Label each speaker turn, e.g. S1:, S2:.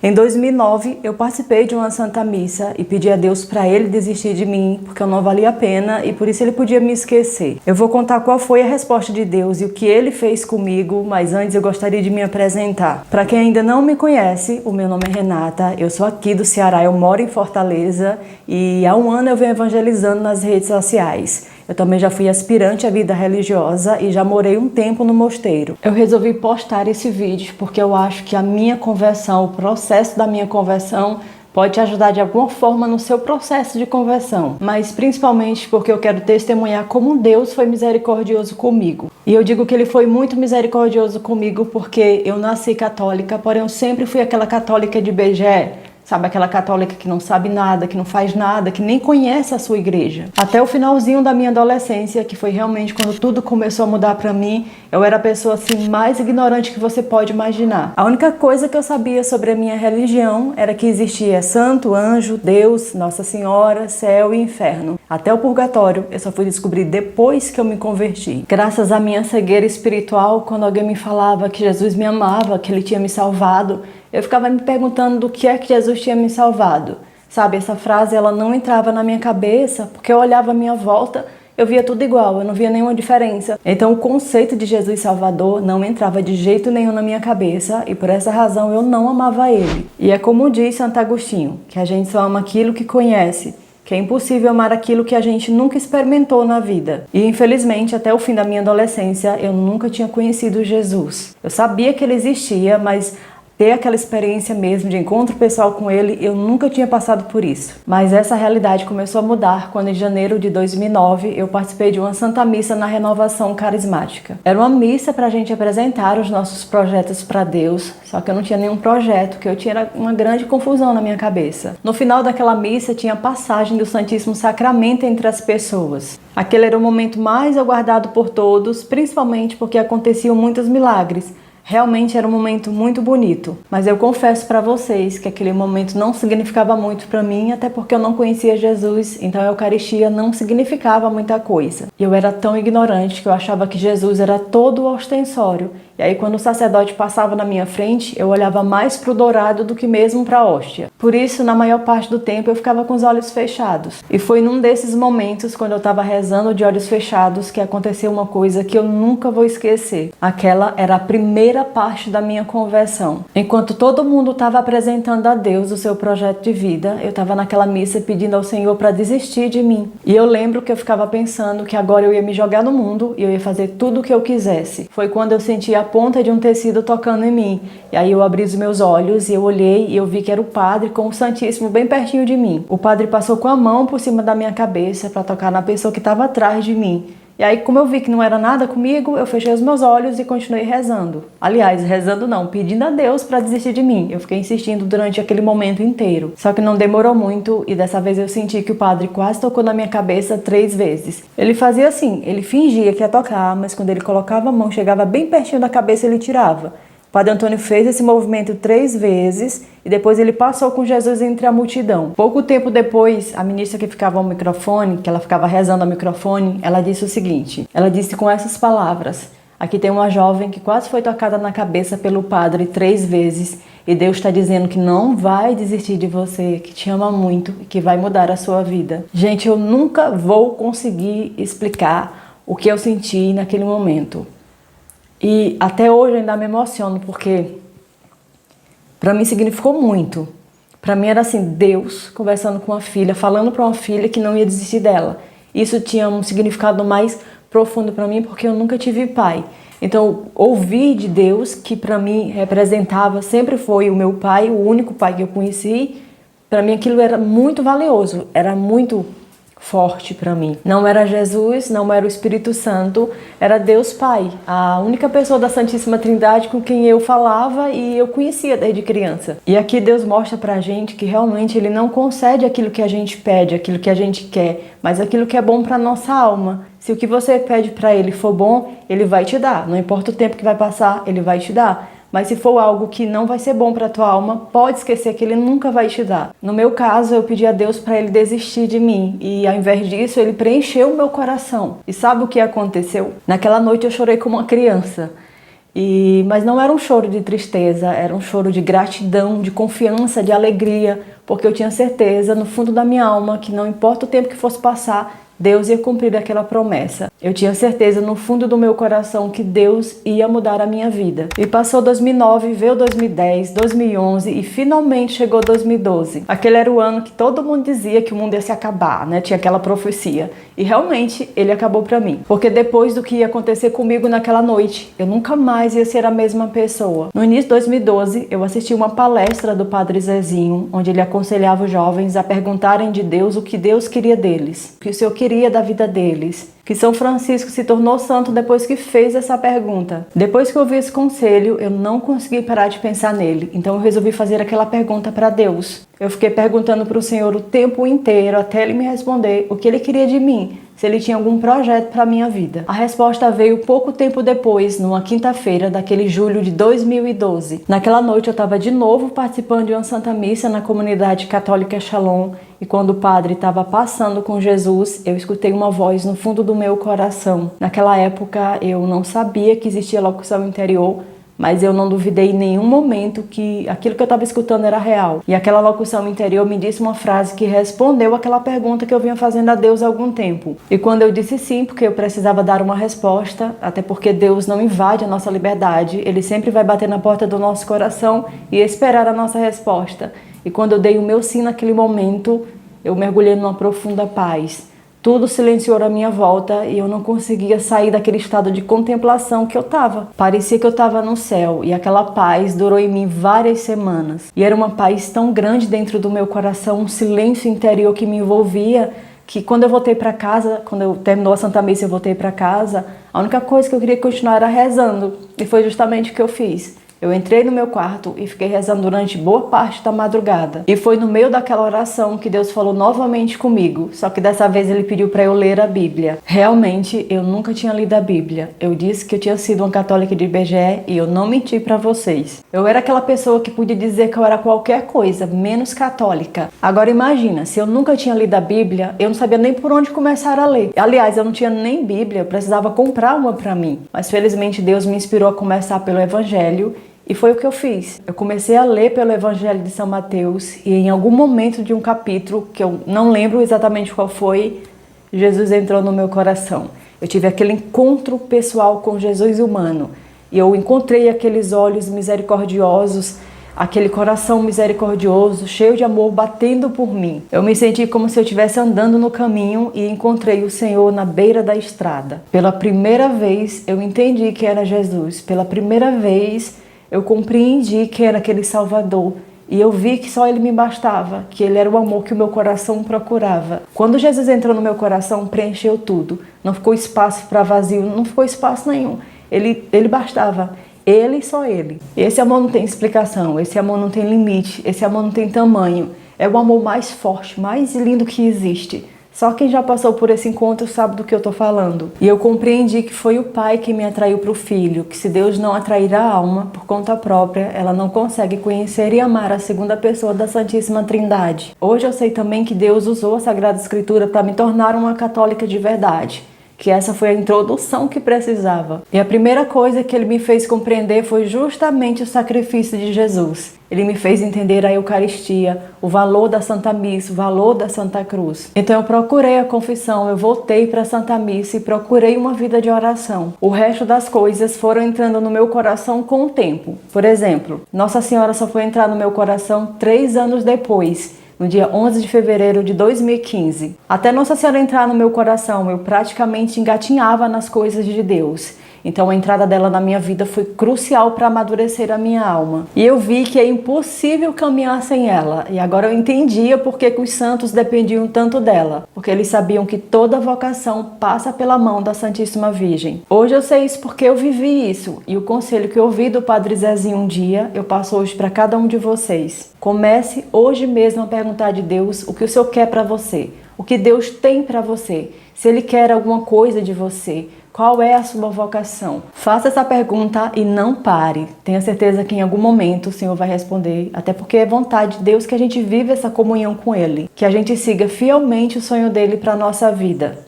S1: Em 2009, eu participei de uma Santa Missa e pedi a Deus para Ele desistir de mim, porque eu não valia a pena e por isso Ele podia me esquecer. Eu vou contar qual foi a resposta de Deus e o que Ele fez comigo, mas antes eu gostaria de me apresentar. Para quem ainda não me conhece, o meu nome é Renata, eu sou aqui do Ceará, eu moro em Fortaleza e há um ano eu venho evangelizando nas redes sociais. Eu também já fui aspirante à vida religiosa e já morei um tempo no mosteiro. Eu resolvi postar esse vídeo porque eu acho que a minha conversão, o processo da minha conversão, pode te ajudar de alguma forma no seu processo de conversão. Mas principalmente porque eu quero testemunhar como Deus foi misericordioso comigo. E eu digo que Ele foi muito misericordioso comigo porque eu nasci católica, porém eu sempre fui aquela católica de IBGE. Sabe, aquela católica que não sabe nada, que não faz nada, que nem conhece a sua igreja. Até o finalzinho da minha adolescência, que foi realmente quando tudo começou a mudar pra mim, eu era a pessoa assim mais ignorante que você pode imaginar. A única coisa que eu sabia sobre a minha religião era que existia santo, anjo, Deus, Nossa Senhora, céu e inferno. Até o purgatório eu só fui descobrir depois que eu me converti. Graças à minha cegueira espiritual, quando alguém me falava que Jesus me amava, que Ele tinha me salvado, eu ficava me perguntando do que é que Jesus tinha me salvado. Sabe, essa frase ela não entrava na minha cabeça porque eu olhava à minha volta, eu via tudo igual, eu não via nenhuma diferença. Então o conceito de Jesus Salvador não entrava de jeito nenhum na minha cabeça e por essa razão eu não amava Ele. E é como diz Santo Agostinho, que a gente só ama aquilo que conhece, que é impossível amar aquilo que a gente nunca experimentou na vida. E infelizmente, até o fim da minha adolescência, eu nunca tinha conhecido Jesus. Eu sabia que Ele existia, mas ter aquela experiência mesmo de encontro pessoal com Ele, eu nunca tinha passado por isso. Mas essa realidade começou a mudar quando em janeiro de 2009 eu participei de uma Santa Missa na Renovação Carismática. Era uma missa para a gente apresentar os nossos projetos para Deus, só que eu não tinha nenhum projeto, que eu tinha uma grande confusão na minha cabeça. No final daquela missa tinha a passagem do Santíssimo Sacramento entre as pessoas. Aquele era o momento mais aguardado por todos, principalmente porque aconteciam muitos milagres. Realmente era um momento muito bonito, mas eu confesso para vocês que aquele momento não significava muito para mim, até porque eu não conhecia Jesus, então a Eucaristia não significava muita coisa. E eu era tão ignorante que eu achava que Jesus era todo ostensório. E aí quando o sacerdote passava na minha frente, eu olhava mais para o dourado do que mesmo para a hóstia. Por isso, na maior parte do tempo, eu ficava com os olhos fechados. E foi num desses momentos, quando eu estava rezando de olhos fechados, que aconteceu uma coisa que eu nunca vou esquecer. Aquela era a primeira parte da minha conversão. Enquanto todo mundo estava apresentando a Deus o seu projeto de vida, eu estava naquela missa pedindo ao Senhor para desistir de mim. E eu lembro que eu ficava pensando que agora eu ia me jogar no mundo e eu ia fazer tudo o que eu quisesse. Foi quando eu senti a ponta de um tecido tocando em mim. E aí eu abri os meus olhos e eu olhei e eu vi que era o padre com o Santíssimo bem pertinho de mim. O padre passou com a mão por cima da minha cabeça para tocar na pessoa que estava atrás de mim. E aí, como eu vi que não era nada comigo, eu fechei os meus olhos e continuei rezando. Aliás, rezando não, pedindo a Deus para desistir de mim. Eu fiquei insistindo durante aquele momento inteiro. Só que não demorou muito e dessa vez eu senti que o padre quase tocou na minha cabeça 3 vezes. Ele fazia assim, ele fingia que ia tocar, mas quando ele colocava a mão, chegava bem pertinho da cabeça, ele tirava. O Padre Antônio fez esse movimento 3 vezes e depois ele passou com Jesus entre a multidão. Pouco tempo depois, a ministra que ficava ao microfone, que ela ficava rezando ao microfone, ela disse o seguinte, ela disse com essas palavras: aqui tem uma jovem que quase foi tocada na cabeça pelo padre 3 vezes e Deus está dizendo que não vai desistir de você, que te ama muito e que vai mudar a sua vida. Gente, eu nunca vou conseguir explicar o que eu senti naquele momento. E até hoje eu ainda me emociono, porque para mim significou muito. Para mim era assim, Deus conversando com uma filha, falando para uma filha que não ia desistir dela. Isso tinha um significado mais profundo para mim, porque eu nunca tive pai. Então, ouvir de Deus, que para mim representava, sempre foi o meu pai, o único pai que eu conheci, para mim aquilo era muito valioso, era muito forte para mim. Não era Jesus, não era o Espírito Santo, era Deus Pai, a única pessoa da Santíssima Trindade com quem eu falava e eu conhecia desde criança. E aqui Deus mostra pra gente que realmente Ele não concede aquilo que a gente pede, aquilo que a gente quer, mas aquilo que é bom pra nossa alma. Se o que você pede pra Ele for bom, Ele vai te dar. Não importa o tempo que vai passar, Ele vai te dar. Mas se for algo que não vai ser bom para a tua alma, pode esquecer que Ele nunca vai te dar. No meu caso, eu pedi a Deus para Ele desistir de mim. E ao invés disso, Ele preencheu o meu coração. E sabe o que aconteceu? Naquela noite eu chorei como uma criança. Mas não era um choro de tristeza, era um choro de gratidão, de confiança, de alegria, porque eu tinha certeza no fundo da minha alma que não importa o tempo que fosse passar, Deus ia cumprir aquela promessa. Eu tinha certeza no fundo do meu coração que Deus ia mudar a minha vida. E passou 2009, veio 2010, 2011 e finalmente chegou 2012. Aquele era o ano que todo mundo dizia que o mundo ia se acabar, né? Tinha aquela profecia. E realmente ele acabou para mim. Porque depois do que ia acontecer comigo naquela noite, eu nunca mais ia ser a mesma pessoa. No início de 2012, eu assisti uma palestra do Padre Zezinho, onde ele aconselhava os jovens a perguntarem de Deus o que Deus queria deles, o que o Senhor queria da vida deles. Que São Francisco se tornou santo depois que fez essa pergunta. Depois que eu ouvi esse conselho, eu não consegui parar de pensar nele. Então eu resolvi fazer aquela pergunta para Deus. Eu fiquei perguntando para o Senhor o tempo inteiro até ele me responder o que ele queria de mim, se ele tinha algum projeto para a minha vida. A resposta veio pouco tempo depois, numa quinta-feira daquele julho de 2012. Naquela noite eu estava de novo participando de uma Santa Missa na comunidade católica Shalom, e quando o padre estava passando com Jesus, eu escutei uma voz no fundo do meu coração. Naquela época eu não sabia que existia locução interior, mas eu não duvidei em nenhum momento que aquilo que eu estava escutando era real. E aquela locução interior me disse uma frase que respondeu aquela pergunta que eu vinha fazendo a Deus há algum tempo. E quando eu disse sim, porque eu precisava dar uma resposta, até porque Deus não invade a nossa liberdade, Ele sempre vai bater na porta do nosso coração e esperar a nossa resposta. E quando eu dei o meu sim naquele momento, eu mergulhei numa profunda paz. Tudo silenciou à minha volta e eu não conseguia sair daquele estado de contemplação que eu estava. Parecia que eu estava no céu e aquela paz durou em mim várias semanas. E era uma paz tão grande dentro do meu coração, um silêncio interior que me envolvia, que quando eu voltei para casa, quando eu terminou a Santa Missa e eu voltei para casa, a única coisa que eu queria continuar era rezando. E foi justamente o que eu fiz. Eu entrei no meu quarto e fiquei rezando durante boa parte da madrugada. E foi no meio daquela oração que Deus falou novamente comigo, só que dessa vez Ele pediu para eu ler a Bíblia. Realmente, eu nunca tinha lido a Bíblia. Eu disse que eu tinha sido uma católica de IBGE e eu não menti para vocês. Eu era aquela pessoa que podia dizer que eu era qualquer coisa, menos católica. Agora imagina, se eu nunca tinha lido a Bíblia, eu não sabia nem por onde começar a ler. Aliás, eu não tinha nem Bíblia, eu precisava comprar uma para mim. Mas felizmente Deus me inspirou a começar pelo Evangelho. E foi o que eu fiz. Eu comecei a ler pelo Evangelho de São Mateus e em algum momento de um capítulo, que eu não lembro exatamente qual foi, Jesus entrou no meu coração. Eu tive aquele encontro pessoal com Jesus humano e eu encontrei aqueles olhos misericordiosos, aquele coração misericordioso, cheio de amor, batendo por mim. Eu me senti como se eu estivesse andando no caminho e encontrei o Senhor na beira da estrada. Pela primeira vez eu entendi que era Jesus. Pela primeira vez eu compreendi que era aquele Salvador e eu vi que só Ele me bastava, que Ele era o amor que o meu coração procurava. Quando Jesus entrou no meu coração, preencheu tudo. Não ficou espaço para vazio, não ficou espaço nenhum. Ele bastava. Ele e só Ele. Esse amor não tem explicação, esse amor não tem limite, esse amor não tem tamanho. É o amor mais forte, mais lindo que existe. Só quem já passou por esse encontro sabe do que eu estou falando. E eu compreendi que foi o Pai que me atraiu para o Filho, que se Deus não atrair a alma por conta própria, ela não consegue conhecer e amar a segunda pessoa da Santíssima Trindade. Hoje eu sei também que Deus usou a Sagrada Escritura para me tornar uma católica de verdade. Que essa foi a introdução que precisava. E a primeira coisa que Ele me fez compreender foi justamente o sacrifício de Jesus. Ele me fez entender a Eucaristia, o valor da Santa Missa, o valor da Santa Cruz. Então eu procurei a confissão, eu voltei para a Santa Missa e procurei uma vida de oração. O resto das coisas foram entrando no meu coração com o tempo. Por exemplo, Nossa Senhora só foi entrar no meu coração 3 anos depois, no dia 11 de fevereiro de 2015. Até Nossa Senhora entrar no meu coração, eu praticamente engatinhava nas coisas de Deus. Então a entrada dela na minha vida foi crucial para amadurecer a minha alma. E eu vi que é impossível caminhar sem ela. E agora eu entendia por que os santos dependiam tanto dela. Porque eles sabiam que toda vocação passa pela mão da Santíssima Virgem. Hoje eu sei isso porque eu vivi isso. E o conselho que eu ouvi do Padre Zezinho um dia, eu passo hoje para cada um de vocês. Comece hoje mesmo a perguntar de Deus o que o Senhor quer para você. O que Deus tem para você. Se Ele quer alguma coisa de você. Qual é a sua vocação? Faça essa pergunta e não pare. Tenha certeza que em algum momento o Senhor vai responder, até porque é vontade de Deus que a gente viva essa comunhão com Ele, que a gente siga fielmente o sonho dele para a nossa vida.